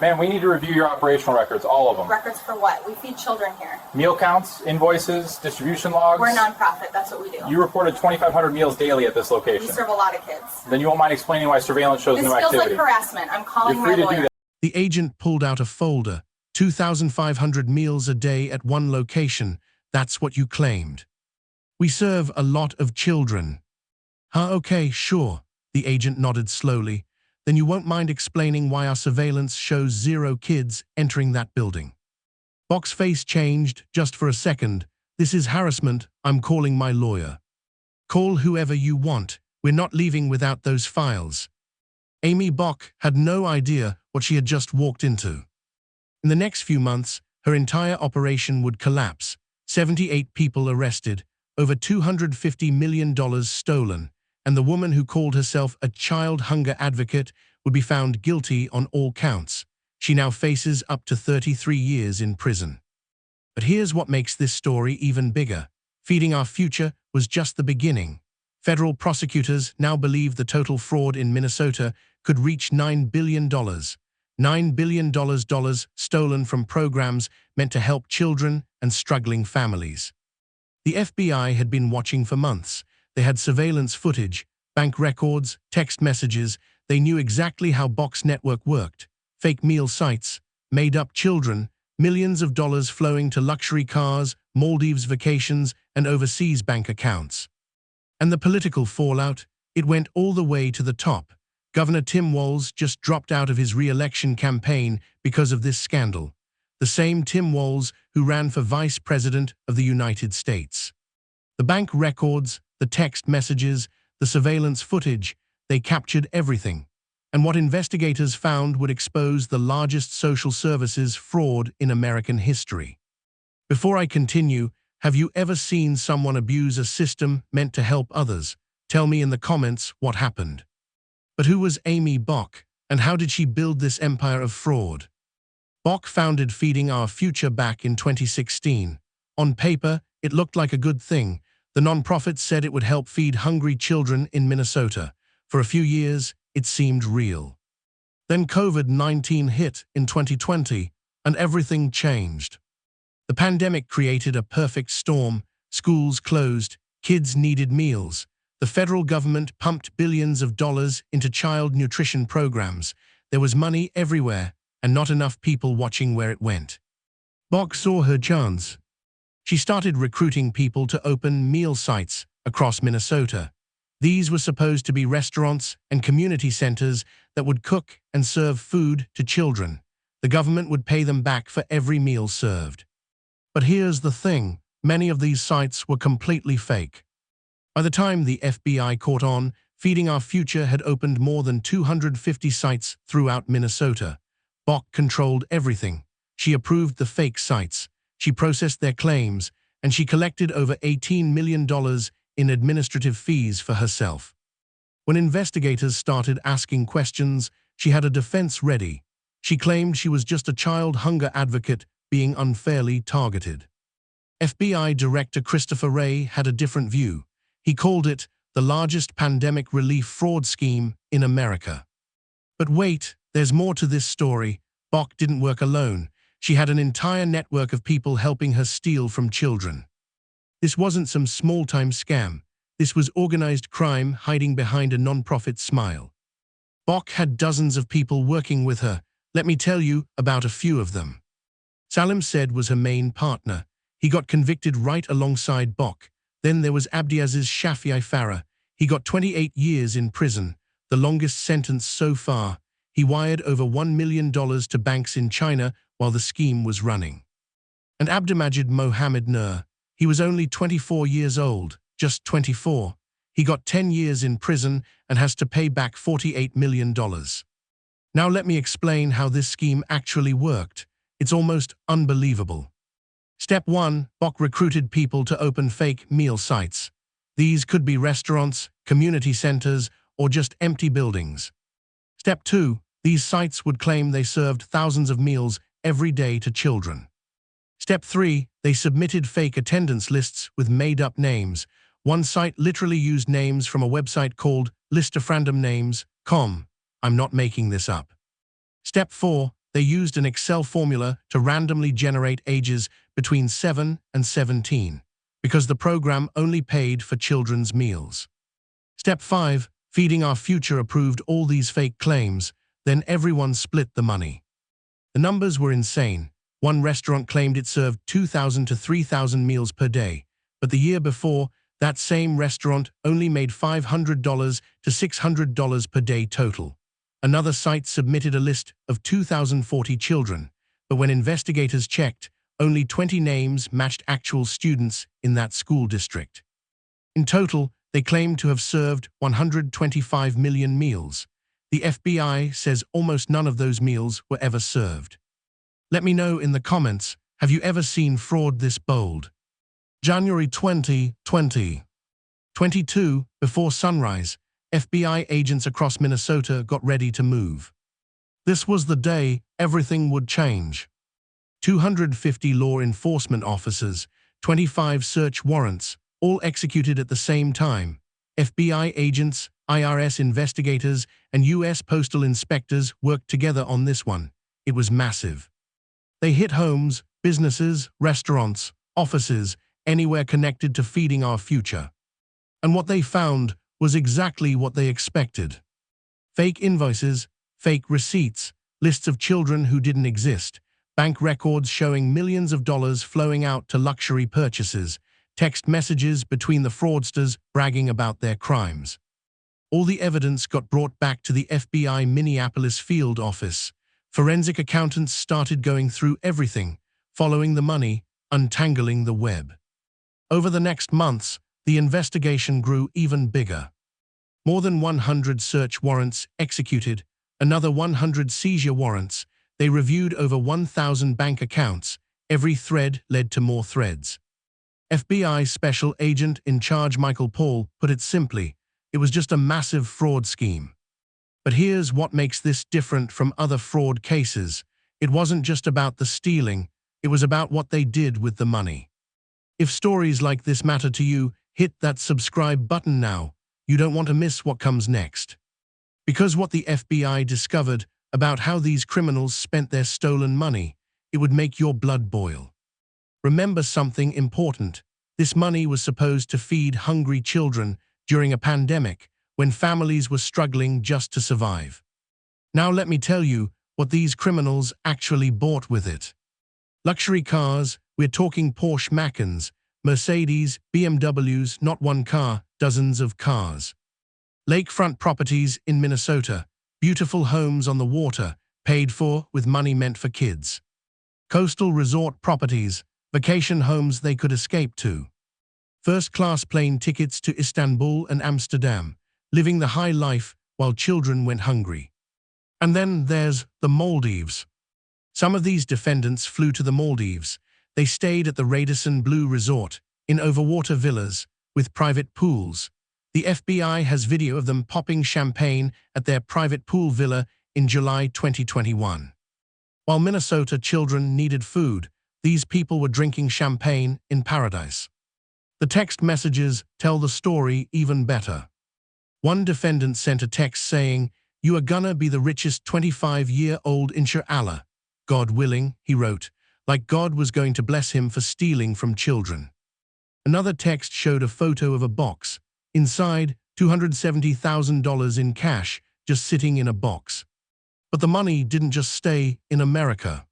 Ma'am, we need to review your operational records, all of them. Records for what? We feed children here. Meal counts, invoices, distribution logs. We're a nonprofit, that's what we do. You reported 2,500 meals daily at this We location. serve a lot of kids. Then you won't mind explaining why surveillance shows This no feels activity. like harassment. I'm calling You're my free to do lawyer. that. The agent pulled out a folder. 2,500 meals a day at one location. That's what you claimed. We serve a lot of children. Huh, okay, sure. The agent nodded slowly. Then you won't mind explaining why our surveillance shows 0 kids entering that building. Bok's face changed just for a second. This is harassment. I'm calling my lawyer. Call whoever you want. We're not leaving without those files. Amy Bok had no idea what she had just walked into. In the next few months, her entire operation would collapse. 78 people arrested, over $250 million stolen, and the woman who called herself a child hunger advocate would be found guilty on all counts. She now faces up to 33 years in prison. But here's what makes this story even bigger. Feeding Our Future was just the beginning. Federal prosecutors now believe the total fraud in Minnesota could reach $9 billion. $9 billion stolen from programs meant to help children and struggling families. The FBI had been watching for months. They had surveillance footage, bank records, text messages. They knew exactly how Bok's network worked. Fake meal sites, made-up children, millions of dollars flowing to luxury cars, Maldives vacations, and overseas bank accounts. And the political fallout, it went all the way to the top. Governor Tim Walz just dropped out of his re-election campaign because of this scandal. The same Tim Walz who ran for Vice President of the United States. The bank records, the text messages, the surveillance footage, they captured everything. And what investigators found would expose the largest social services fraud in American history. Before I continue, have you ever seen someone abuse a system meant to help others? Tell me in the comments what happened. But who was Amy Bok, and how did she build this empire of fraud? Bok founded Feeding Our Future back in 2016. On paper, it looked like a good thing. The nonprofit said it would help feed hungry children in Minnesota. For a few years, it seemed real. Then COVID-19 hit in 2020, and everything changed. The pandemic created a perfect storm. Schools closed, kids needed meals. The federal government pumped billions of dollars into child nutrition programs. There was money everywhere, and not enough people watching where it went. Bok saw her chance. She started recruiting people to open meal sites across Minnesota. These were supposed to be restaurants and community centers that would cook and serve food to children. The government would pay them back for every meal served. But here's the thing, many of these sites were completely fake. By the time the FBI caught on, Feeding Our Future had opened more than 250 sites throughout Minnesota. Bok controlled everything. She approved the fake sites, she processed their claims, and she collected over $18 million in administrative fees for herself. When investigators started asking questions, she had a defense ready. She claimed she was just a child hunger advocate being unfairly targeted. FBI Director Christopher Wray had a different view. He called it the largest pandemic relief fraud scheme in America. But wait, there's more to this story. Bok didn't work alone. She had an entire network of people helping her steal from children. This wasn't some small-time scam. This was organized crime hiding behind a non-profit smile. Bok had dozens of people working with her. Let me tell you about a few of them. Salim Said was her main partner. He got convicted right alongside Bok. Then there was Abdiaziz Shafii Farah. He got 28 years in prison, the longest sentence so far. He wired over $1 million to banks in China while the scheme was running. And Abdimajid Mohammed Nur. He was only 24 years old, just 24. He got 10 years in prison and has to pay back $48 million. Now let me explain how this scheme actually worked. It's almost unbelievable. Step 1. Bok recruited people to open fake meal sites. These could be restaurants, community centers, or just empty buildings. Step 2. These sites would claim they served thousands of meals every day to children. Step 3. They submitted fake attendance lists with made-up names. One site literally used names from a website called listofrandomnames.com. I'm not making this up. Step 4. They used an Excel formula to randomly generate ages between 7 and 17, because the program only paid for children's meals. Step 5. Feeding Our Future approved all these fake claims, then everyone split the money. The numbers were insane. One restaurant claimed it served 2,000 to 3,000 meals per day, but the year before, that same restaurant only made $500 to $600 per day total. Another site submitted a list of 2,040 children, but when investigators checked, only 20 names matched actual students in that school district. In total, they claimed to have served 125 million meals. The FBI says almost none of those meals were ever served. Let me know in the comments, have you ever seen fraud this bold? January 2020. 22, before sunrise, FBI agents across Minnesota got ready to move. This was the day everything would change. 250 law enforcement officers, 25 search warrants, all executed at the same time. FBI agents, IRS investigators, and U.S. postal inspectors worked together on this one. It was massive. They hit homes, businesses, restaurants, offices, anywhere connected to feeding our future. And what they found was exactly what they expected. Fake invoices, fake receipts, lists of children who didn't exist, bank records showing millions of dollars flowing out to luxury purchases, text messages between the fraudsters bragging about their crimes. All the evidence got brought back to the FBI Minneapolis field office. Forensic accountants started going through everything, following the money, untangling the web. Over the next months, the investigation grew even bigger. More than 100 search warrants executed, another 100 seizure warrants. They reviewed over 1,000 bank accounts. Every thread led to more threads. FBI Special Agent in charge Michael Paul put it simply, it was just a massive fraud scheme. But here's what makes this different from other fraud cases. It wasn't just about the stealing, it was about what they did with the money. If stories like this matter to you, hit that subscribe button now. You don't want to miss what comes next. Because what the FBI discovered about how these criminals spent their stolen money, it would make your blood boil. Remember something important. This money was supposed to feed hungry children during a pandemic when families were struggling just to survive. Now let me tell you what these criminals actually bought with it. Luxury cars, we're talking Porsche Macans, Mercedes, BMWs, not one car, dozens of cars. Lakefront properties in Minnesota, beautiful homes on the water, paid for with money meant for kids. Coastal resort properties, vacation homes they could escape to. First-class plane tickets to Istanbul and Amsterdam, living the high life while children went hungry. And then there's the Maldives. Some of these defendants flew to the Maldives. They stayed at the Radisson Blu Resort, in overwater villas, with private pools. The FBI has video of them popping champagne at their private pool villa in July 2021. While Minnesota children needed food, these people were drinking champagne in paradise. The text messages tell the story even better. One defendant sent a text saying, "You are gonna be the richest 25-year-old inshallah. God willing," he wrote, like God was going to bless him for stealing from children. Another text showed a photo of a box. Inside, $270,000 in cash, just sitting in a box. But the money didn't just stay in America.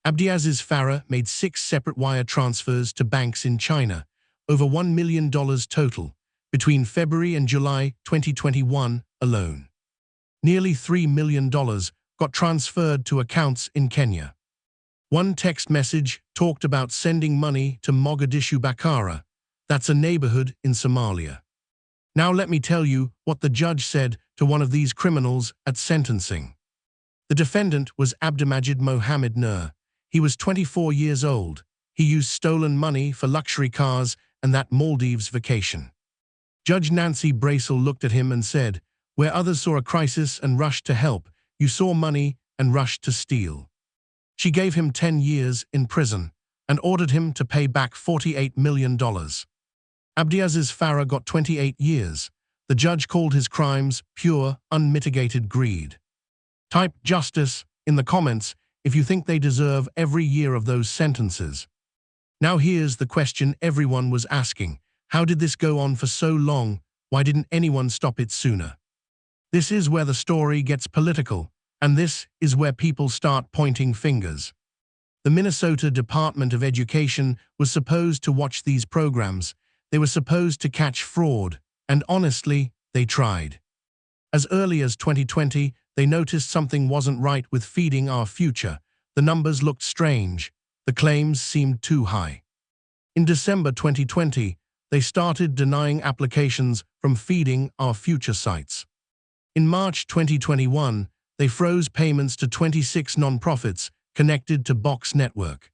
Abdiaziz Farah made 6 separate wire transfers to banks in China, over $1 million total, between February and July 2021 alone. Nearly $3 million got transferred to accounts in Kenya. One text message talked about sending money to Mogadishu Bakara. That's a neighborhood in Somalia. Now let me tell you what the judge said to one of these criminals at sentencing. The defendant was Abdimajid Mohammed Nur. He was 24 years old. He used stolen money for luxury cars and that Maldives vacation. Judge Nancy Bracel looked at him and said, "Where others saw a crisis and rushed to help, you saw money and rushed to steal." She gave him 10 years in prison and ordered him to pay back $48 million. Abdiaziz Farah got 28 years. The judge called his crimes pure, unmitigated greed. Type justice in the comments if you think they deserve every year of those sentences. Now here's the question everyone was asking. How did this go on for so long? Why didn't anyone stop it sooner? This is where the story gets political, and this is where people start pointing fingers. The Minnesota Department of Education was supposed to watch these programs. They were supposed to catch fraud, and honestly, they tried. As early as 2020, they noticed something wasn't right with Feeding Our Future. The numbers looked strange. The claims seemed too high. In December 2020, they started denying applications from Feeding Our Future sites. In March 2021, they froze payments to 26 nonprofits connected to Box Network.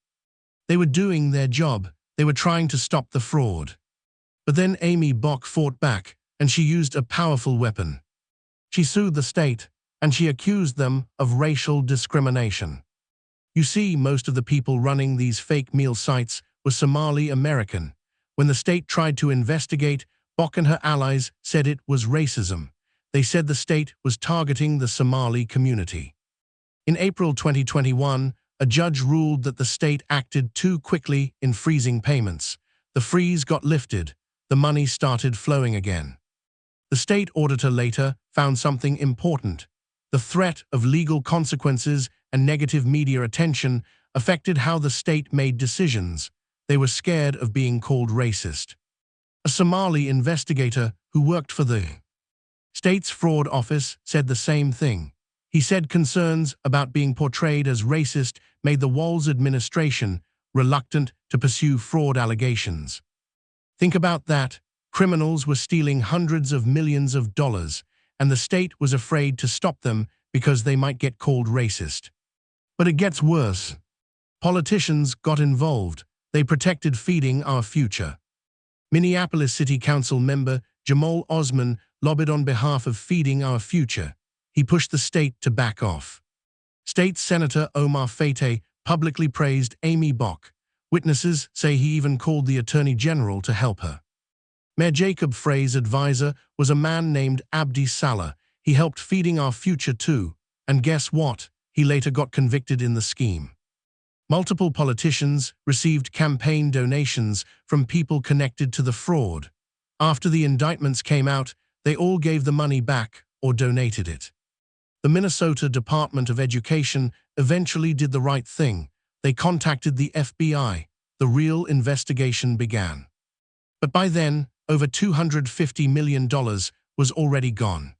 They were doing their job. They were trying to stop the fraud. But then Amy Bock fought back, and she used a powerful weapon. She sued the state, and she accused them of racial discrimination. You see, most of the people running these fake meal sites were Somali American. When the state tried to investigate, Bock and her allies said it was racism. They said the state was targeting the Somali community. In April 2021, a judge ruled that the state acted too quickly in freezing payments. The freeze got lifted. The money started flowing again. The state auditor later found something important. The threat of legal consequences and negative media attention affected how the state made decisions. They were scared of being called racist. A Somali investigator who worked for the state's fraud office said the same thing. He said concerns about being portrayed as racist made the Walz administration reluctant to pursue fraud allegations. Think about that. Criminals were stealing hundreds of millions of dollars, and the state was afraid to stop them because they might get called racist. But it gets worse. Politicians got involved. They protected Feeding Our Future. Minneapolis City Council member Jamal Osman lobbied on behalf of Feeding Our Future. He pushed the state to back off. State Senator Omar Fateh publicly praised Amy Bock. Witnesses say he even called the Attorney General to help her. Mayor Jacob Frey's advisor was a man named Abdi Salah. He helped Feeding Our Future too, and guess what? He later got convicted in the scheme. Multiple politicians received campaign donations from people connected to the fraud. After the indictments came out, they all gave the money back or donated it. The Minnesota Department of Education eventually did the right thing. They contacted the FBI. The real investigation began. But by then, over $250 million was already gone.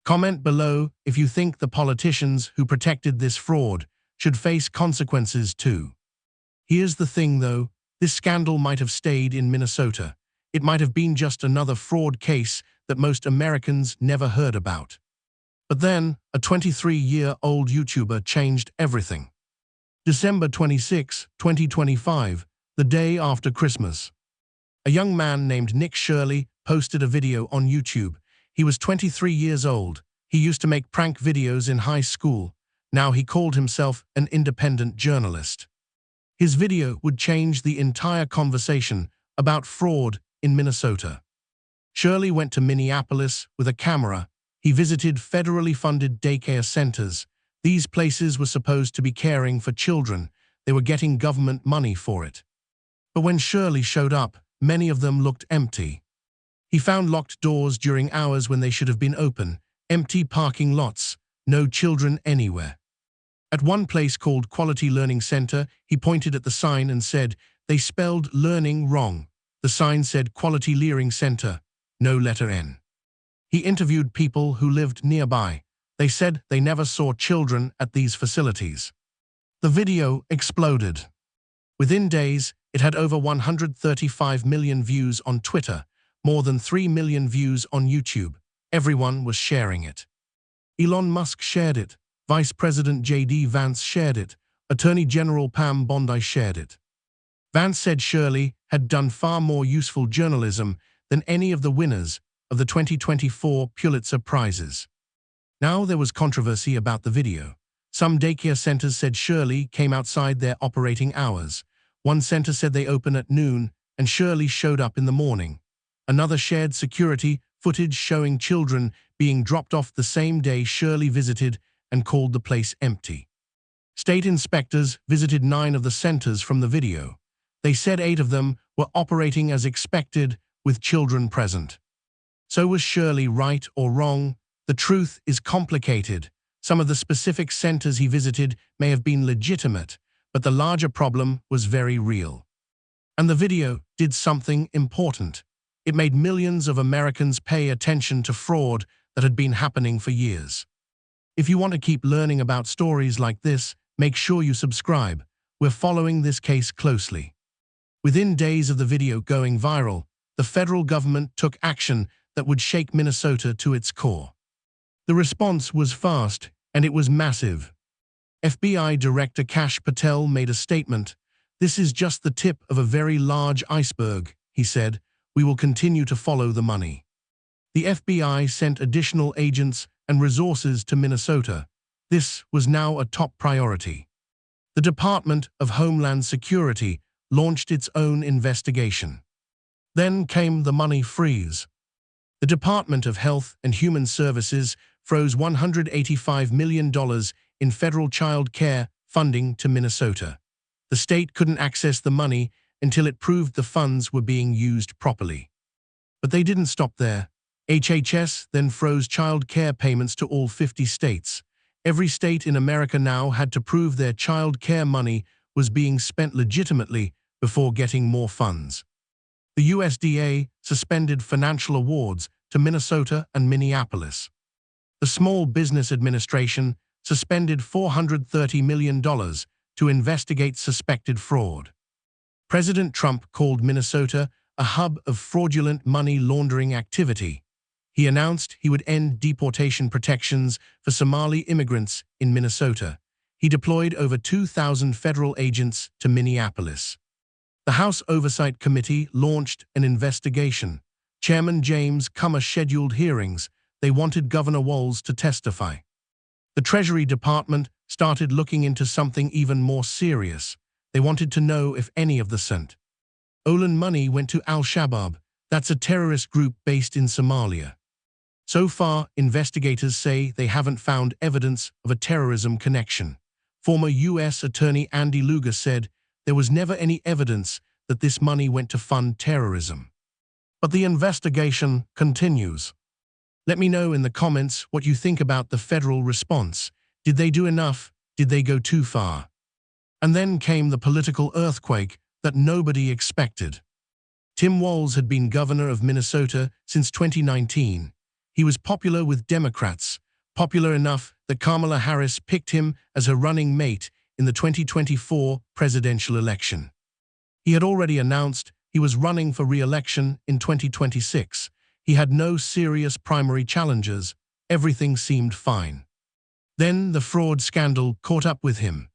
Comment below if you think the politicians who protected this fraud should face consequences too. Here's the thing though, this scandal might have stayed in Minnesota. It might have been just another fraud case that most Americans never heard about. But then, a 23-year-old YouTuber changed everything. December 26, 2025, the day after Christmas. A young man named Nick Shirley posted a video on YouTube. He was 23 years old. He used to make prank videos in high school. Now he called himself an independent journalist. His video would change the entire conversation about fraud in Minnesota. Shirley went to Minneapolis with a camera. He visited federally funded daycare centers. These places were supposed to be caring for children. They were getting government money for it. But when Shirley showed up, many of them looked empty. He found locked doors during hours when they should have been open, empty parking lots, no children anywhere. At one place called Quality Learning Center, he pointed at the sign and said, "They spelled learning wrong." The sign said Quality Learning Center, no letter N. He interviewed people who lived nearby. They said they never saw children at these facilities. The video exploded. Within days, it had over 135 million views on Twitter, more than 3 million views on YouTube. Everyone was sharing it. Elon Musk shared it. Vice President J.D. Vance shared it. Attorney General Pam Bondi shared it. Vance said Shirley had done far more useful journalism than any of the winners of the 2024 Pulitzer Prizes. Now there was controversy about the video. Some daycare centers said Shirley came outside their operating hours. One center said they open at noon, and Shirley showed up in the morning. Another shared security footage showing children being dropped off the same day Shirley visited and called the place empty. State inspectors visited 9 of the centers from the video. They said 8 of them were operating as expected with children present. So was Shirley right or wrong? The truth is complicated. Some of the specific centers he visited may have been legitimate, but the larger problem was very real. And the video did something important. It made millions of Americans pay attention to fraud that had been happening for years. If you want to keep learning about stories like this, make sure you subscribe. We're following this case closely. Within days of the video going viral, the federal government took action that would shake Minnesota to its core. The response was fast, and it was massive. FBI Director Kash Patel made a statement. "This is just the tip of a very large iceberg," he said. "We will continue to follow the money." The FBI sent additional agents and resources to Minnesota. This was now a top priority. The Department of Homeland Security launched its own investigation. Then came the money freeze. The Department of Health and Human Services froze $185 million in federal child care funding to Minnesota. The state couldn't access the money until it proved the funds were being used properly. But they didn't stop there. HHS then froze child care payments to all 50 states. Every state in America now had to prove their child care money was being spent legitimately before getting more funds. The USDA suspended financial awards to Minnesota and Minneapolis. The Small Business Administration suspended $430 million to investigate suspected fraud. President Trump called Minnesota a hub of fraudulent money laundering activity. He announced he would end deportation protections for Somali immigrants in Minnesota. He deployed over 2,000 federal agents to Minneapolis. The House Oversight Committee launched an investigation. Chairman James Comer scheduled hearings. They wanted Governor Walz to testify. The Treasury Department started looking into something even more serious. They wanted to know if any of the stolen money went to Al-Shabaab. That's a terrorist group based in Somalia. So far, investigators say they haven't found evidence of a terrorism connection. Former U.S. Attorney Andy Lugar said there was never any evidence that this money went to fund terrorism. But the investigation continues. Let me know in the comments what you think about the federal response. Did they do enough? Did they go too far? And then came the political earthquake that nobody expected. Tim Walz had been governor of Minnesota since 2019. He was popular with Democrats, popular enough that Kamala Harris picked him as her running mate in the 2024 presidential election. He had already announced he was running for re-election in 2026. He had no serious primary challengers. Everything seemed fine. Then the fraud scandal caught up with him.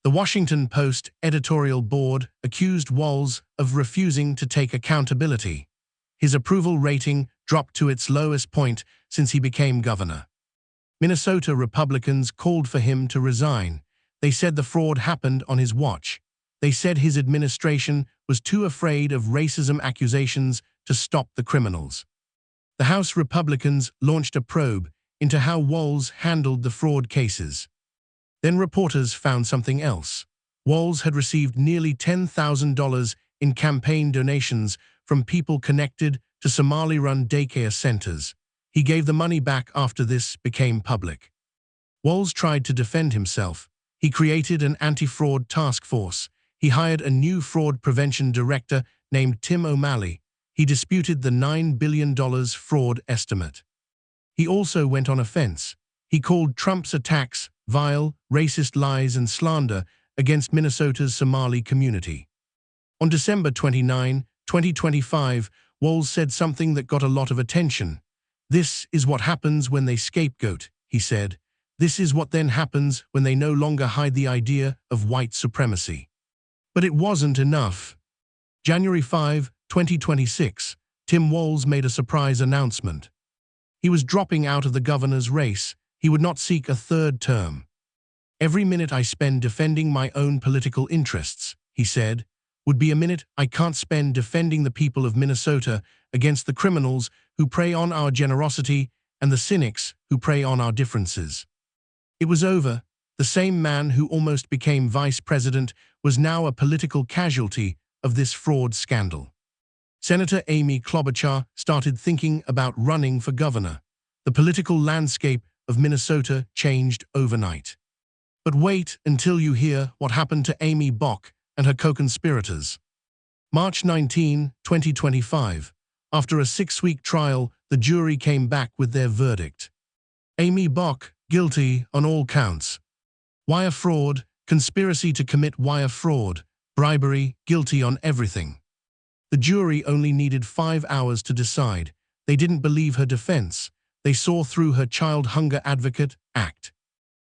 The Washington Post editorial board accused Walz of refusing to take accountability. His approval rating dropped to its lowest point since he became governor. Minnesota Republicans called for him to resign. They said the fraud happened on his watch. They said his administration was too afraid of racism accusations to stop the criminals. The House Republicans launched a probe into how Walz handled the fraud cases. Then reporters found something else. Walz had received nearly $10,000 in campaign donations from people connected to Somali-run daycare centers. He gave the money back after this became public. Walz tried to defend himself. He created an anti-fraud task force. He hired a new fraud prevention director named Tim O'Malley. He disputed the $9 billion fraud estimate. He also went on offense. He called Trump's attacks vile, racist lies and slander against Minnesota's Somali community. On December 29, 2025, Walz said something that got a lot of attention. "This is what happens when they scapegoat," he said. "This is what then happens when they no longer hide the idea of white supremacy." But it wasn't enough. January 5, 2026, Tim Walz made a surprise announcement. He was dropping out of the governor's race. He would not seek a third term. "Every minute I spend defending my own political interests," he said, "would be a minute I can't spend defending the people of Minnesota against the criminals who prey on our generosity and the cynics who prey on our differences." It was over. The same man who almost became vice president was now a political casualty of this fraud scandal. Senator Amy Klobuchar started thinking about running for governor. The political landscape of Minnesota changed overnight. But wait until you hear what happened to Amy Bock and her co-conspirators. March 19, 2025. After a 6-week trial, the jury came back with their verdict. Amy Bock, guilty on all counts. Wire fraud, conspiracy to commit wire fraud, bribery, guilty on everything. The jury only needed 5 hours to decide. They didn't believe her defense. They saw through her child hunger advocate act.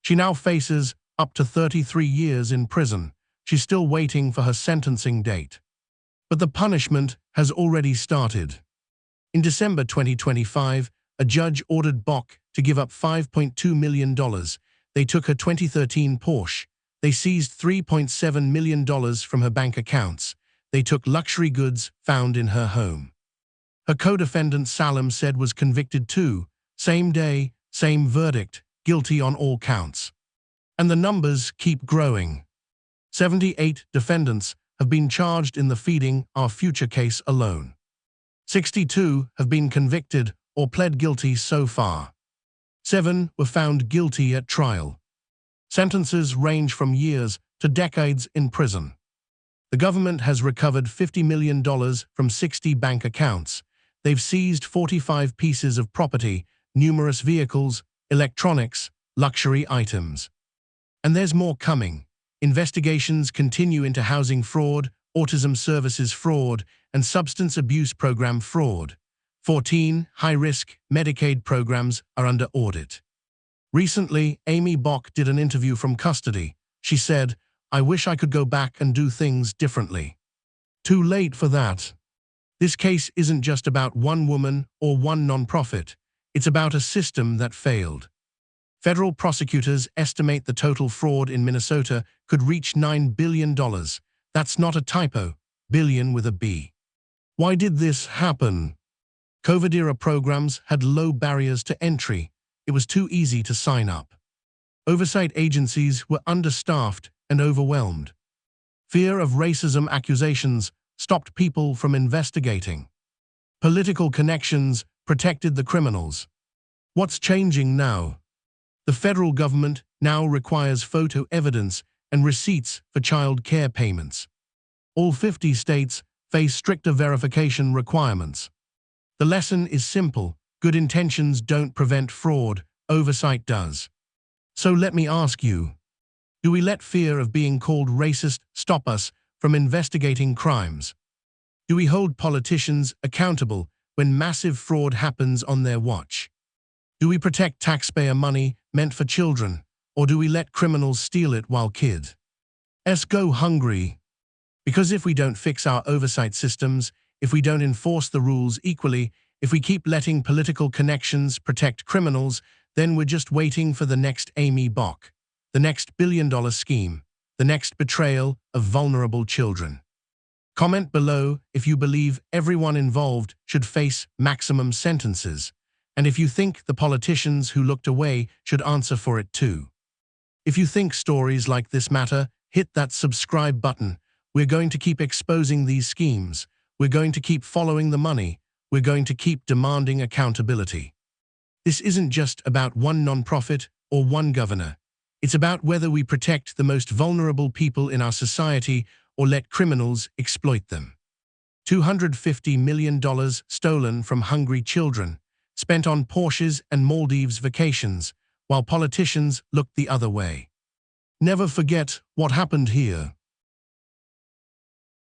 She now faces up to 33 years in prison. She's still waiting for her sentencing date. But the punishment has already started. In December 2025, a judge ordered Bock to give up $5.2 million. They took her 2013 Porsche. They seized $3.7 million from her bank accounts. They took luxury goods found in her home. Her co-defendant Salem said was convicted too. Same day, same verdict, guilty on all counts. And the numbers keep growing. 78 defendants have been charged in the Feeding Our Future case alone. 62 have been convicted or pled guilty so far. 7 were found guilty at trial. Sentences range from years to decades in prison. The government has recovered $50 million from 60 bank accounts. They've seized 45 pieces of property, numerous vehicles, electronics, luxury items. And there's more coming. Investigations continue into housing fraud, autism services fraud, and substance abuse program fraud. 14 high-risk Medicaid programs are under audit. Recently, Amy Bock did an interview from custody. She said, "I wish I could go back and do things differently." Too late for that. This case isn't just about one woman or one nonprofit. It's about a system that failed. Federal prosecutors estimate the total fraud in Minnesota could reach $9 billion. That's not a typo, billion with a B. Why did this happen? COVID-era programs had low barriers to entry. It was too easy to sign up. Oversight agencies were understaffed and overwhelmed. Fear of racism accusations stopped people from investigating. Political connections protected the criminals. What's changing now? The federal government now requires photo evidence and receipts for child care payments. All 50 states face stricter verification requirements. The lesson is simple: good intentions don't prevent fraud, oversight does. So let me ask you, do we let fear of being called racist stop us from investigating crimes? Do we hold politicians accountable when massive fraud happens on their watch? Do we protect taxpayer money meant for children, or do we let criminals steal it while kids go hungry? Because if we don't fix our oversight systems, if we don't enforce the rules equally, if we keep letting political connections protect criminals, then we're just waiting for the next Amy Bock, the next billion-dollar scheme, the next betrayal of vulnerable children. Comment below if you believe everyone involved should face maximum sentences, and if you think the politicians who looked away should answer for it too. If you think stories like this matter, hit that subscribe button. We're going to keep exposing these schemes. We're going to keep following the money. We're going to keep demanding accountability. This isn't just about one nonprofit or one governor. It's about whether we protect the most vulnerable people in our society or let criminals exploit them. $250 million stolen from hungry children, spent on Porsches and Maldives vacations, while politicians looked the other way. Never forget what happened here.